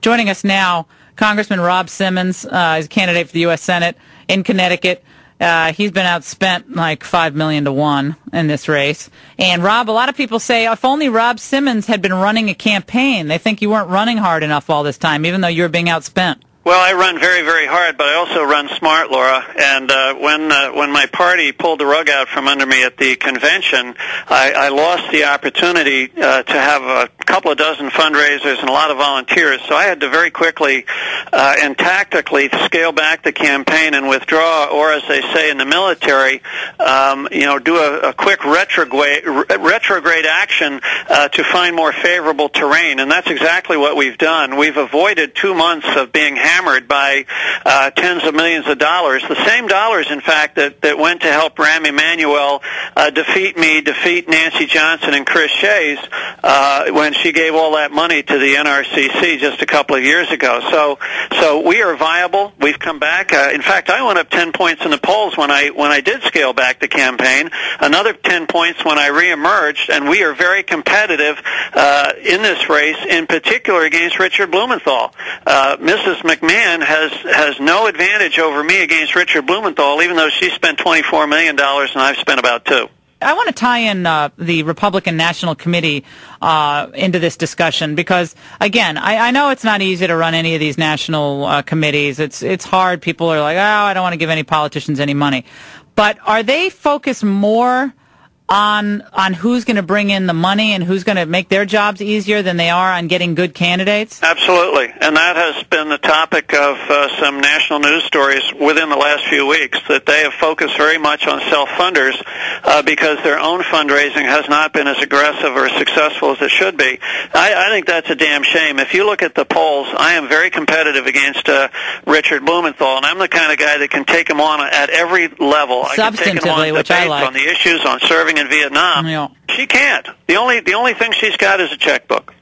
Joining us now, Congressman Rob Simmons. He's a candidate for the U.S. Senate in Connecticut. He's been outspent like $5 million to 1 in this race. And Rob, a lot of people say if only Rob Simmons had been running a campaign. They think you weren't running hard enough all this time, even though you were being outspent. Well, I run very, very hard, but I also run smart, Laura. And when my party pulled the rug out from under me at the convention, I lost the opportunity to have a couple of dozen fundraisers and a lot of volunteers. So I had to very quickly and tactically scale back the campaign and withdraw, or as they say in the military, do a quick retrograde action to find more favorable terrain. And that's exactly what we've done. We've avoided 2 months of being hammered by tens of millions of dollars. The same dollars, in fact, that went to help Rahm Emanuel defeat Nancy Johnson and Chris Shays when she gave all that money to the NRCC just a couple of years ago. So we are viable. We've come back. In fact, I went up 10 points in the polls when I did scale back the campaign. Another 10 points when I reemerged, and we are very competitive in this race, in particular against Richard Blumenthal. Mrs. McMahon has no advantage over me against Richard Blumenthal, even though she spent $24 million and I've spent about $2 million. I want to tie in the Republican National Committee into this discussion because, again, I know it's not easy to run any of these national committees. It's hard. People are like, oh, I don't want to give any politicians any money. But are they focused more on who's going to bring in the money and who's going to make their jobs easier than they are on getting good candidates? Absolutely. And that has been the topic of some national news stories within the last few weeks, that they have focused very much on self-funders because their own fundraising has not been as aggressive or as successful as it should be. I think that's a damn shame. If you look at the polls, I am very competitive against Richard Blumenthal, and I'm the kind of guy that can take him on at every level. Substantively, I can take him on which I like. On the issues, on serving in Vietnam. Yeah. She can't. The only thing she's got is a checkbook.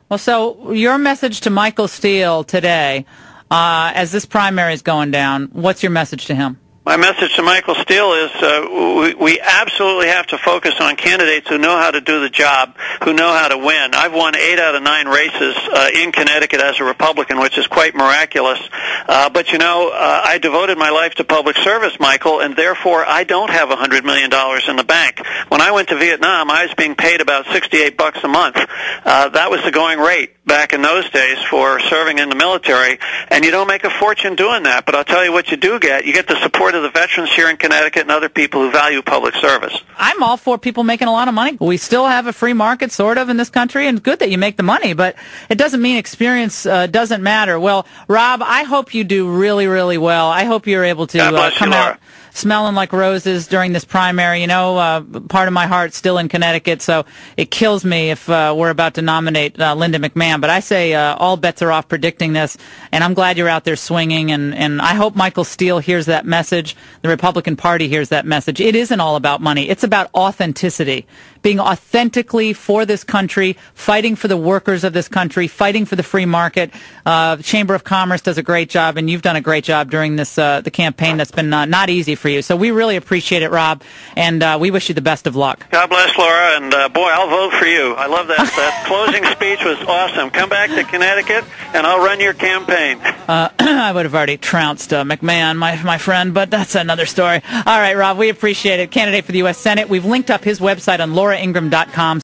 Well, so your message to Michael Steele today, as this primary is going down, what's your message to him? My message to Michael Steele is we absolutely have to focus on candidates who know how to do the job, who know how to win. I've won 8 out of 9 races in Connecticut as a Republican, which is quite miraculous. But, I devoted my life to public service, Michael, and therefore I don't have $100 million in the bank. When I went to Vietnam, I was being paid about $68 a month. That was the going rate back in those days for serving in the military, and you don't make a fortune doing that. But I'll tell you what you do get. You get the support of the veterans here in Connecticut and other people who value public service. I'm all for people making a lot of money. We still have a free market, sort of, in this country, and it's good that you make the money, but it doesn't mean experience doesn't matter. Well, Rob, I hope you do really, really well. I hope you're able to come out smelling like roses during this primary. Part of my heart's still in Connecticut, so it kills me if we're about to nominate Linda McMahon. But I say all bets are off predicting this, and I'm glad you're out there swinging, and I hope Michael Steele hears that message. The Republican Party hears that message. It isn't all about money. It's about authenticity, being authentically for this country, fighting for the workers of this country, fighting for the free market. The Chamber of Commerce does a great job, and you've done a great job during this the campaign that's been not easy for you. So we really appreciate it, Rob, and we wish you the best of luck. God bless, Laura, and boy, I'll vote for you. I love that. That closing speech was awesome. Come back to Connecticut, and I'll run your campaign. I would have already trounced McMahon, my friend, but that's another story. All right, Rob, we appreciate it. Candidate for the U.S. Senate. We've linked up his website on lauraingraham.com.